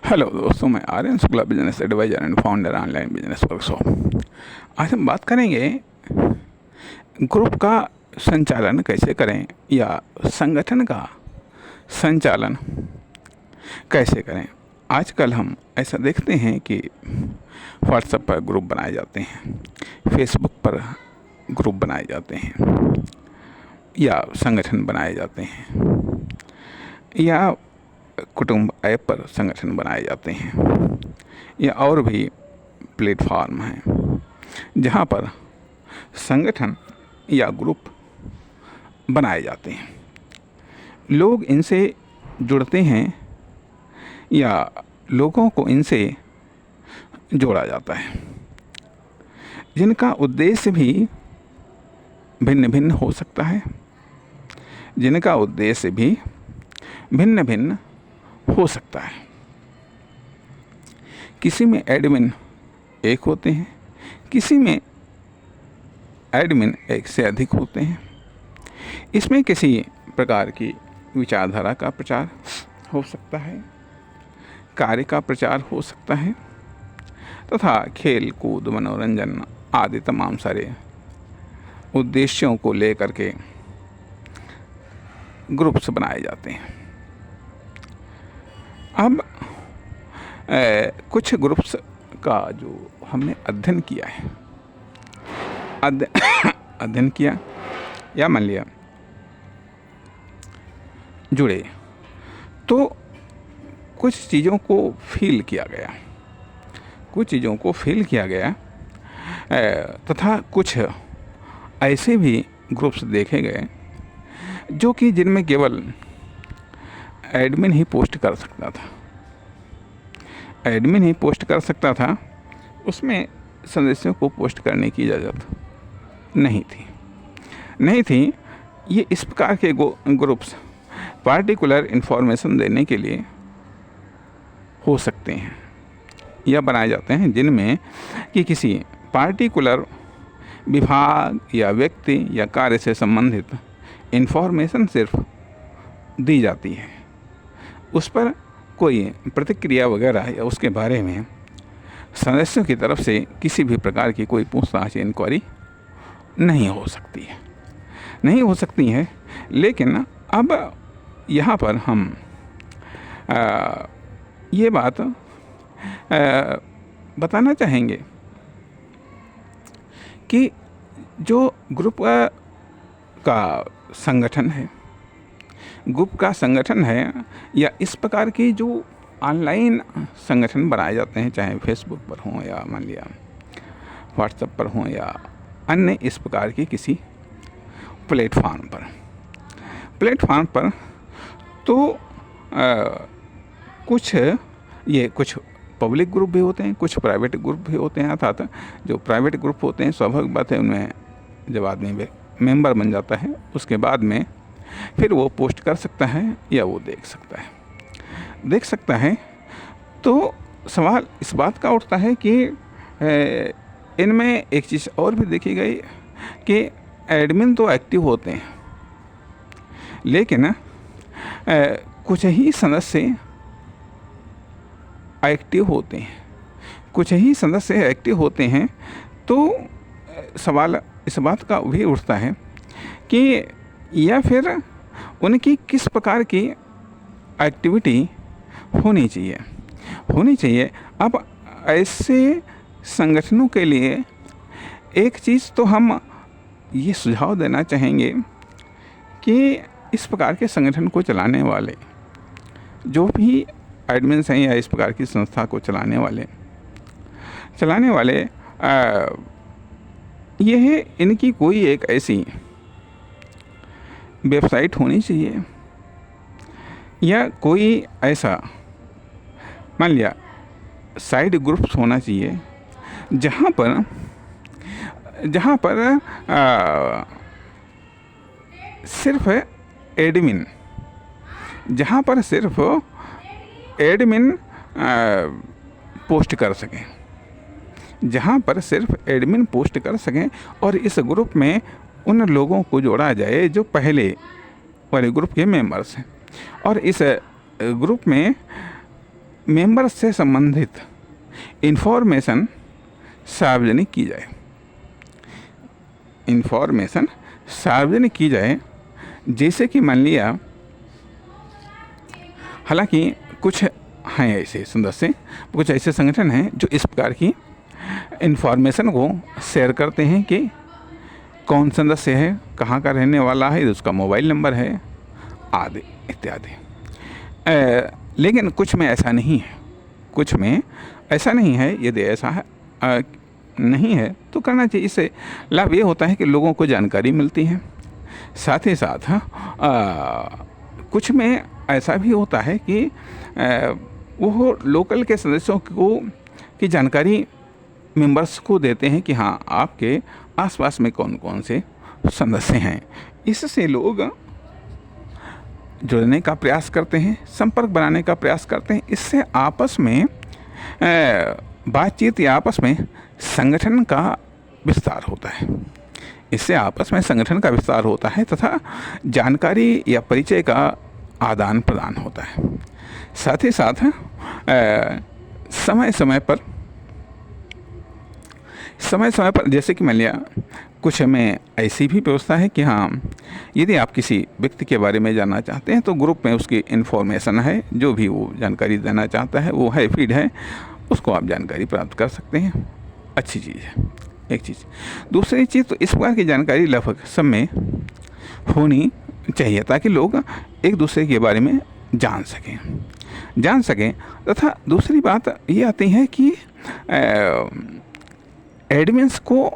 Hello दोस्तों, मैं Aryan Shukla, business adviser and founder online business workshop. आज हम बात करेंगे ग्रुप का संचालन कैसे करें या संगठन का संचालन कैसे करें। आजकल हम ऐसा देखते हैं कि व्हाट्सएप पर ग्रुप बनाए जाते हैं, फेसबुक पर ग्रुप बनाए जाते हैं या संगठन बनाए जाते हैं, या कुटुंब ऐप पर संगठन बनाए जाते हैं, या और भी प्लेटफॉर्म हैं जहाँ पर संगठन या ग्रुप बनाए जाते हैं। लोग इनसे जुड़ते हैं या लोगों को इनसे जोड़ा जाता है, जिनका उद्देश्य भी भिन्न भिन्न हो सकता है, जिनका उद्देश्य भी भिन्न भिन्न हो सकता है। किसी में एडमिन एक होते हैं, किसी में एडमिन एक से अधिक होते हैं। इसमें किसी प्रकार की विचारधारा का प्रचार हो सकता है, कार्य का प्रचार हो सकता है, तथा खेल कूद मनोरंजन आदि तमाम सारे उद्देश्यों को लेकर के ग्रुप्स बनाए जाते हैं। अब कुछ ग्रुप्स का जो हमने अध्ययन किया है, अध्ययन किया या मान लिया जुड़े, तो कुछ चीज़ों को फील किया गया, कुछ चीज़ों को फील किया गया, तथा कुछ ऐसे भी ग्रुप्स देखे गए जो कि जिनमें केवल एडमिन ही पोस्ट कर सकता था, एडमिन ही पोस्ट कर सकता था, उसमें सदस्यों को पोस्ट करने की इजाज़त नहीं थी। ये इस प्रकार के ग्रुप्स पार्टिकुलर इन्फॉर्मेशन देने के लिए हो सकते हैं या बनाए जाते हैं, जिनमें कि किसी पार्टिकुलर विभाग या व्यक्ति या कार्य से संबंधित इन्फॉर्मेशन सिर्फ दी जाती है, उस पर कोई प्रतिक्रिया वगैरह या उसके बारे में सदस्यों की तरफ से किसी भी प्रकार की कोई पूछताछ इंक्वायरी नहीं हो सकती है। लेकिन अब यहाँ पर हम ये बात बताना चाहेंगे कि जो ग्रुप का संगठन है, ग्रुप का संगठन है, या इस प्रकार की जो ऑनलाइन संगठन बनाए जाते हैं, चाहे फेसबुक पर हों या मान लिया व्हाट्सएप पर हों या अन्य इस प्रकार की किसी प्लेटफॉर्म पर, तो कुछ पब्लिक ग्रुप भी होते हैं, कुछ प्राइवेट ग्रुप भी होते हैं। अर्थात जो प्राइवेट ग्रुप होते हैं, स्वाभाविक बात है, उनमें जब आदमी मेंबर बन जाता है, उसके बाद में फिर वो पोस्ट कर सकता है या वो देख सकता है। तो सवाल इस बात का उठता है कि इनमें एक चीज़ और भी देखी गई कि एडमिन तो एक्टिव होते हैं, लेकिन कुछ ही सदस्य एक्टिव होते हैं, तो सवाल इस बात का भी उठता है कि या फिर उनकी किस प्रकार की एक्टिविटी होनी चाहिए। अब ऐसे संगठनों के लिए एक चीज़ तो हम ये सुझाव देना चाहेंगे कि इस प्रकार के संगठन को चलाने वाले जो भी एडमिन्स हैं या इस प्रकार की संस्था को चलाने वाले यह इनकी कोई एक ऐसी वेबसाइट होनी चाहिए या कोई ऐसा मान लिया साइड ग्रुप्स होना चाहिए जहाँ पर सिर्फ एडमिन पोस्ट कर सकें, और इस ग्रुप में उन लोगों को जोड़ा जाए जो पहले वाले ग्रुप के मेंबर्स हैं, और इस ग्रुप में मेंबर से संबंधित इंफॉर्मेशन सार्वजनिक की जाए। इंफॉर्मेशन सार्वजनिक की जाए, जैसे कि मान लिया, हालांकि कुछ हैं ऐसे सदस्य, कुछ ऐसे संगठन हैं जो इस प्रकार की इंफॉर्मेशन को शेयर करते हैं कि कौन सदस्य है, कहाँ का रहने वाला है, उसका मोबाइल नंबर है, आदि इत्यादि। लेकिन कुछ में ऐसा नहीं है, कुछ में ऐसा नहीं है। यदि ऐसा है नहीं है तो करना चाहिए। इससे लाभ ये होता है कि लोगों को जानकारी मिलती है। साथ ही साथ कुछ में ऐसा भी होता है कि वो लोकल के सदस्यों को की जानकारी मेंबर्स को देते हैं कि हाँ, आपके आसपास में कौन कौन से सदस्य हैं। इससे लोग जुड़ने का प्रयास करते हैं, संपर्क बनाने का प्रयास करते हैं। इससे आपस में बातचीत या आपस में संगठन का विस्तार होता है। इससे आपस में संगठन का विस्तार होता है तथा जानकारी या परिचय का आदान प्रदान होता है। साथ ही साथ समय समय पर जैसे कि मान लिया, कुछ में ऐसी भी व्यवस्था है कि हाँ, यदि आप किसी व्यक्ति के बारे में जानना चाहते हैं तो ग्रुप में उसकी इन्फॉर्मेशन है, जो भी वो जानकारी देना चाहता है वो है, फीड है, उसको आप जानकारी प्राप्त कर सकते हैं। अच्छी चीज़ है एक चीज़। दूसरी चीज़, तो इस प्रकार की जानकारी लगभग सब में होनी चाहिए ताकि लोग एक दूसरे के बारे में जान सकें। तथा दूसरी बात ये आती है कि एडमिन्स को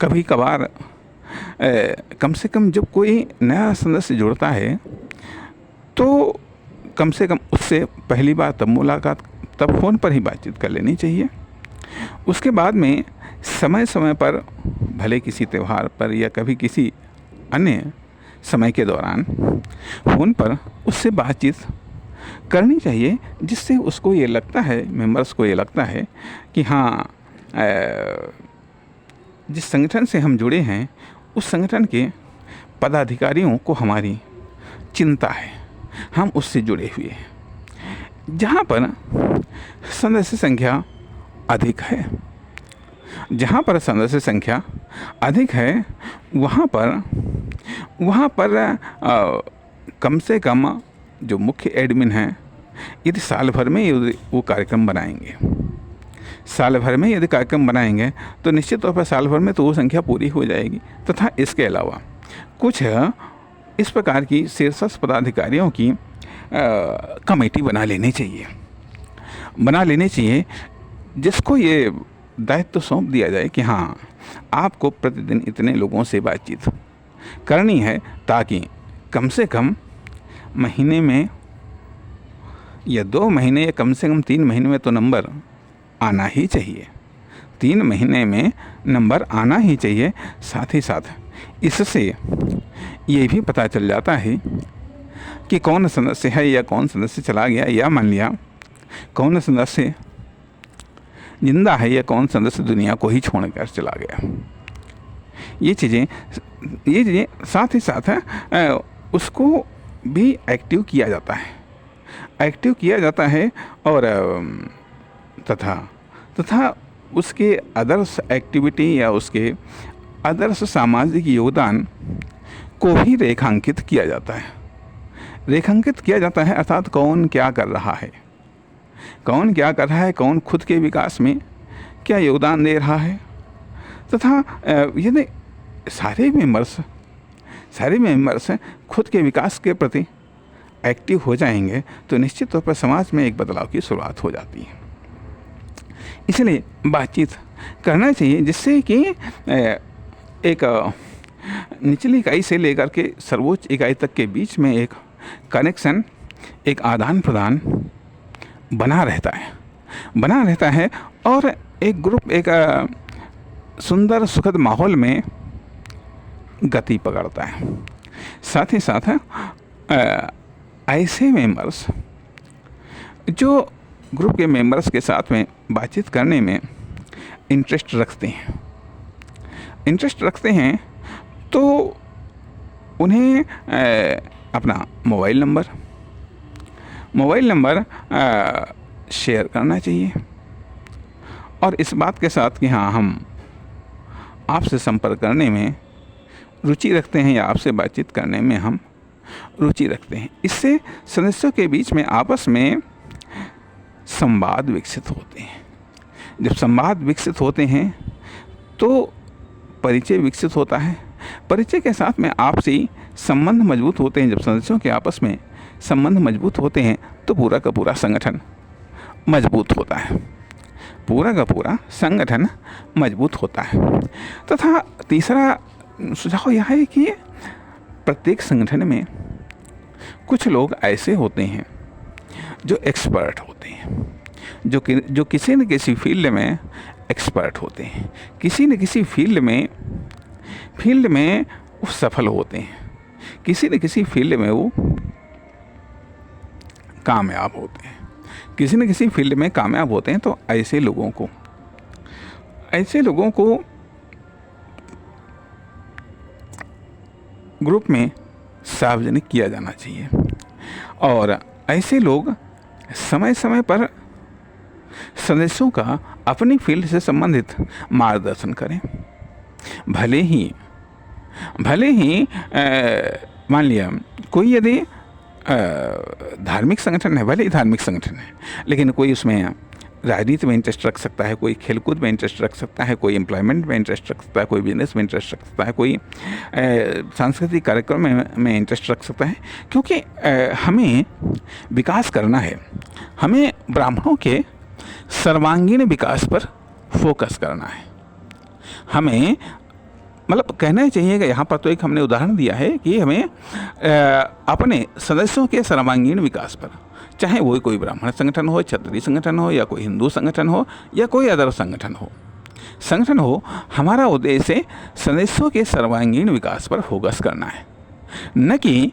कभी कभार कम से कम जब कोई नया सदस्य जुड़ता है तो कम से कम उससे पहली बार तब फ़ोन पर ही बातचीत कर लेनी चाहिए। उसके बाद में समय समय पर, भले किसी त्यौहार पर या कभी किसी अन्य समय के दौरान फ़ोन पर उससे बातचीत करनी चाहिए, जिससे उसको ये लगता है, मेंबर्स को ये लगता है कि हाँ, जिस संगठन से हम जुड़े हैं उस संगठन के पदाधिकारियों को हमारी चिंता है, हम उससे जुड़े हुए हैं। जहाँ पर सदस्य संख्या अधिक है, वहाँ पर कम से कम जो मुख्य एडमिन हैं, यदि साल भर में वो कार्यक्रम बनाएंगे तो निश्चित तौर पर साल भर में तो वो संख्या पूरी हो जाएगी। तथा इसके अलावा कुछ इस प्रकार की शीर्षस्थ पदाधिकारियों की कमेटी बना लेनी चाहिए, जिसको ये दायित्व सौंप दिया जाए कि हाँ, आपको प्रतिदिन इतने लोगों से बातचीत करनी है, ताकि कम से कम महीने में या 2 महीने या कम से कम 3 महीने में तो नंबर आना ही चाहिए। 3 महीने में नंबर आना ही चाहिए। साथ ही साथ इससे ये भी पता चल जाता है कि कौन सदस्य है या कौन सदस्य चला गया, या मान लिया कौन सदस्य जिंदा है या कौन सदस्य दुनिया को ही छोड़कर चला गया। ये चीज़ें साथ ही साथ उसको भी एक्टिव किया जाता है और तथा उसके आदर्श एक्टिविटी या उसके आदर्श सामाजिक योगदान को भी रेखांकित किया जाता है। अर्थात कौन क्या कर रहा है, कौन खुद के विकास में क्या योगदान दे रहा है। तथा यदि सारे मेंबर्स खुद के विकास के प्रति एक्टिव हो जाएंगे तो निश्चित तौर पर समाज में एक बदलाव की शुरुआत हो जाती है। इसलिए बातचीत करना चाहिए, जिससे कि एक निचली इकाई से लेकर के सर्वोच्च इकाई तक के बीच में एक कनेक्शन, एक आदान प्रदान बना रहता है और एक ग्रुप एक सुंदर सुखद माहौल में गति पकड़ता है। साथ ही साथ ऐसे मेंबर्स जो ग्रुप के मेंबर्स के साथ में बातचीत करने में इंटरेस्ट रखते हैं तो उन्हें अपना मोबाइल नंबर शेयर करना चाहिए और इस बात के साथ कि हाँ, हम आपसे संपर्क करने में रुचि रखते हैं या आपसे बातचीत करने में हम रुचि रखते हैं। इससे सदस्यों के बीच में आपस में संवाद विकसित होते हैं। जब संवाद विकसित होते हैं तो परिचय विकसित होता है। परिचय के साथ में आपसी संबंध मजबूत होते हैं। जब सदस्यों के आपस में संबंध मजबूत होते हैं तो पूरा का पूरा संगठन मजबूत होता है। पूरा का पूरा संगठन मजबूत होता है। तथा तीसरा सुझाव यह है कि प्रत्येक संगठन में कुछ लोग ऐसे होते हैं जो एक्सपर्ट होते हैं, जो किसी न किसी फील्ड में एक्सपर्ट होते हैं, किसी न किसी फील्ड में वो सफल होते हैं, किसी न किसी फील्ड में वो कामयाब होते हैं, किसी न किसी फील्ड में कामयाब होते हैं। तो ऐसे लोगों को ग्रुप में सार्वजनिक किया जाना चाहिए और ऐसे लोग समय समय पर सदस्यों का अपनी फील्ड से संबंधित मार्गदर्शन करें। भले ही मान लिया कोई यदि धार्मिक संगठन है, भले ही धार्मिक संगठन है, लेकिन कोई उसमें राजनीति में इंटरेस्ट रख सकता है, कोई खेलकूद में इंटरेस्ट रख सकता है, कोई एम्प्लॉयमेंट में इंटरेस्ट रख सकता है, कोई बिजनेस में इंटरेस्ट रख सकता है, कोई सांस्कृतिक कार्यक्रम में इंटरेस्ट रख सकता है। क्योंकि हमें विकास करना है, हमें ब्राह्मणों के सर्वांगीण विकास पर फोकस करना है। हमें मतलब कहना चाहिए कि यहाँ पर तो एक हमने उदाहरण दिया है कि हमें अपने सदस्यों के सर्वांगीण विकास पर, चाहे वो कोई ब्राह्मण संगठन हो, क्षत्रिय संगठन हो, या कोई हिंदू संगठन हो, या कोई अदर संगठन हो, हमारा उद्देश्य सदस्यों के सर्वांगीण विकास पर फोकस करना है, न कि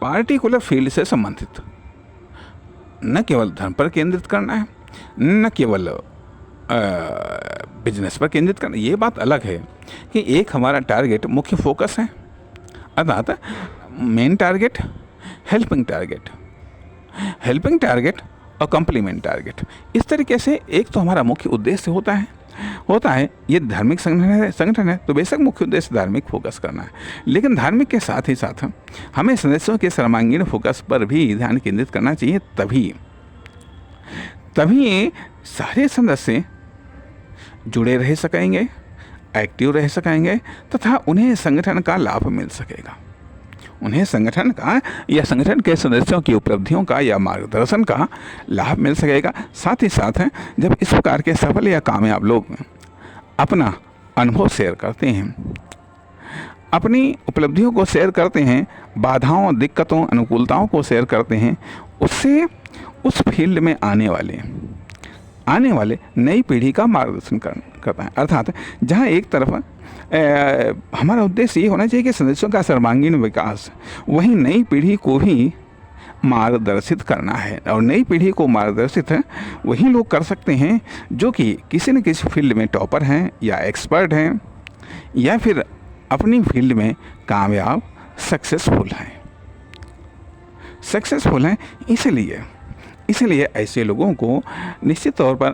पार्टिकुलर फील्ड से संबंधित, न केवल धर्म पर केंद्रित करना है, न केवल बिजनेस पर केंद्रित करना। ये बात अलग है कि एक हमारा टारगेट मुख्य फोकस है, अर्थात मेन टारगेट, हेल्पिंग टारगेट और कम्प्लीमेंट टारगेट। इस तरीके से एक तो हमारा मुख्य उद्देश्य होता है। ये धार्मिक संगठन है तो बेशक मुख्य उद्देश्य धार्मिक फोकस करना है, लेकिन धार्मिक के साथ ही साथ हमें सदस्यों के सर्वांगीण फोकस पर भी ध्यान केंद्रित करना चाहिए। तभी सारे सदस्य जुड़े रह सकेंगे, एक्टिव रह सकेंगे तथा उन्हें संगठन का लाभ मिल सकेगा। उन्हें संगठन का या संगठन के सदस्यों की उपलब्धियों का या मार्गदर्शन का लाभ मिल सकेगा। साथ ही साथ जब इस प्रकार के सफल या कामयाब लोग अपना अनुभव शेयर करते हैं, अपनी उपलब्धियों को शेयर करते हैं, बाधाओं, दिक्कतों, अनुकूलताओं को शेयर करते हैं, उससे उस फील्ड में आने वाले नई पीढ़ी का मार्गदर्शन करता है। अर्थात जहाँ एक तरफ हमारा उद्देश्य ये होना चाहिए कि सदस्यों का सर्वांगीण विकास, वहीं नई पीढ़ी को भी मार्गदर्शित करना है। और नई पीढ़ी को मार्गदर्शित वही लोग कर सकते हैं जो कि किसी न किसी फील्ड में टॉपर हैं या एक्सपर्ट हैं या फिर अपनी फील्ड में कामयाब सक्सेसफुल हैं। इसलिए ऐसे लोगों को निश्चित तौर पर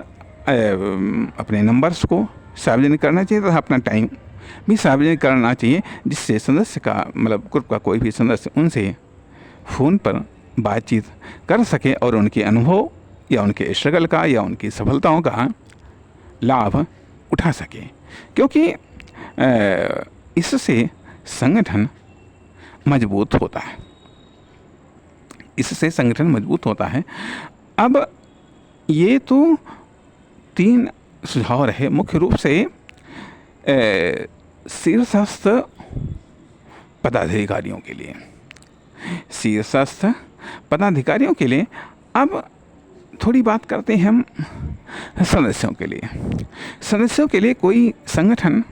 अपने नंबर्स को सार्वजनिक करना चाहिए तथा अपना टाइम भी सार्वजनिक करना चाहिए, जिससे सदस्य का मतलब ग्रुप का कोई भी सदस्य उनसे फ़ोन पर बातचीत कर सके और उनके अनुभव या उनके स्ट्रगल का या उनकी सफलताओं का लाभ उठा सके। क्योंकि इससे संगठन मजबूत होता है। अब ये तो 3 सुझाव रहे मुख्य रूप से शीर्षस्थ पदाधिकारियों के लिए। अब थोड़ी बात करते हैं हम सदस्यों के लिए कोई संगठन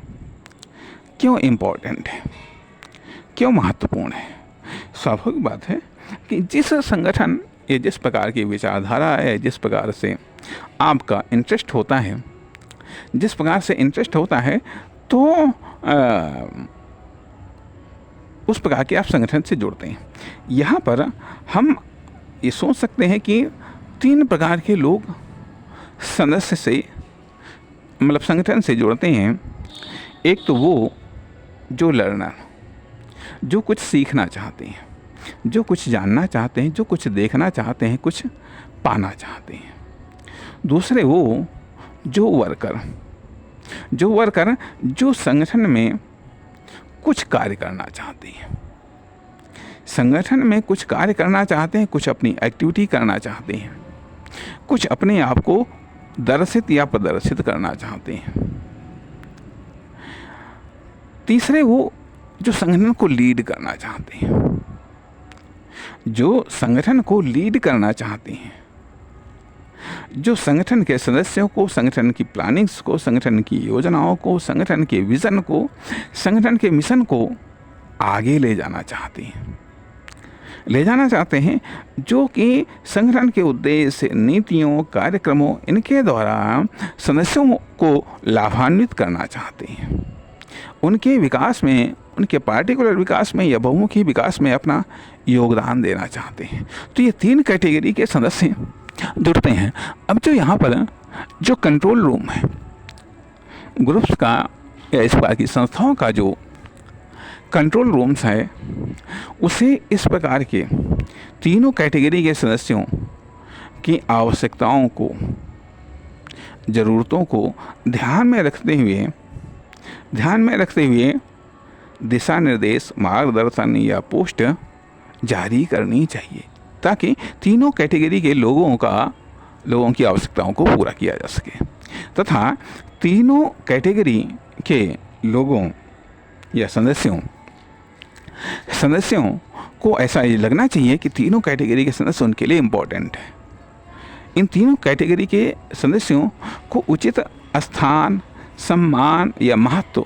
क्यों इम्पोर्टेंट है, क्यों महत्वपूर्ण है। स्वाभाविक बात है कि जिस संगठन या जिस प्रकार की विचारधारा है, जिस प्रकार से आपका इंटरेस्ट होता है, तो उस प्रकार के आप संगठन से जुड़ते हैं। यहाँ पर हम ये सोच सकते हैं कि 3 प्रकार के लोग सदस्य से मतलब संगठन से जुड़ते हैं। एक तो वो जो लर्नर, जो कुछ सीखना चाहते हैं, जो कुछ जानना चाहते हैं, जो कुछ देखना चाहते हैं, कुछ पाना चाहते हैं। दूसरे वो जो वर्कर, जो संगठन में कुछ कार्य करना चाहते हैं, संगठन में कुछ कार्य करना चाहते हैं, कुछ अपनी एक्टिविटी करना चाहते हैं, कुछ अपने आप को दर्शित या प्रदर्शित करना चाहते हैं। तीसरे वो जो संगठन को लीड करना चाहते हैं, जो संगठन को लीड करना चाहते हैं, जो संगठन के सदस्यों को, संगठन की प्लानिंग्स को, संगठन की योजनाओं को, संगठन के विजन को, संगठन के मिशन को आगे ले जाना चाहते हैं, जो कि संगठन के उद्देश्य, नीतियों, कार्यक्रमों इनके द्वारा सदस्यों को लाभान्वित करना चाहते हैं, उनके विकास में, उनके पार्टिकुलर विकास में या बहुमुखी विकास में अपना योगदान देना चाहते हैं। तो ये 3 कैटेगरी के सदस्य जुड़ते हैं। अब जो यहाँ पर जो कंट्रोल रूम है, ग्रुप्स का या इस प्रकार की संस्थाओं का जो कंट्रोल रूम्स है, उसे इस प्रकार के तीनों कैटेगरी के सदस्यों की आवश्यकताओं को, ज़रूरतों को ध्यान में रखते हुए दिशा निर्देश, मार्गदर्शन या पोस्ट जारी करनी चाहिए, ताकि तीनों कैटेगरी के लोगों की आवश्यकताओं को पूरा किया जा सके, तथा तीनों कैटेगरी के लोगों या सदस्यों को ऐसा ये लगना चाहिए कि तीनों कैटेगरी के सदस्य उनके लिए इम्पोर्टेंट है। इन तीनों कैटेगरी के सदस्यों को उचित स्थान, सम्मान या महत्व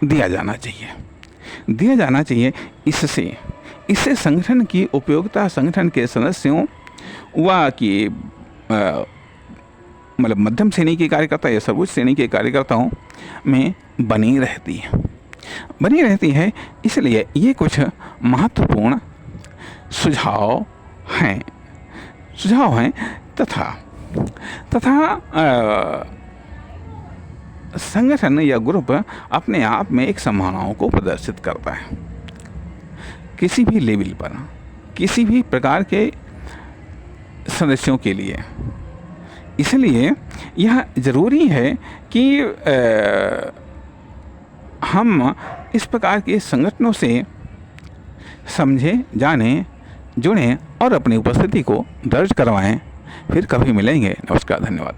दिया जाना चाहिए। इससे संगठन की उपयोगिता संगठन के सदस्यों व की मतलब मध्यम श्रेणी के कार्यकर्ता या सर्वोच्च श्रेणी के कार्यकर्ताओं में बनी रहती है। इसलिए ये कुछ महत्वपूर्ण सुझाव हैं तथा संगठन या ग्रुप अपने आप में एक संभावनाओं को प्रदर्शित करता है, किसी भी लेवल पर, किसी भी प्रकार के सदस्यों के लिए। इसलिए यह ज़रूरी है कि हम इस प्रकार के संगठनों से समझें, जानें, जुड़ें और अपनी उपस्थिति को दर्ज करवाएं। फिर कभी मिलेंगे। नमस्कार, धन्यवाद।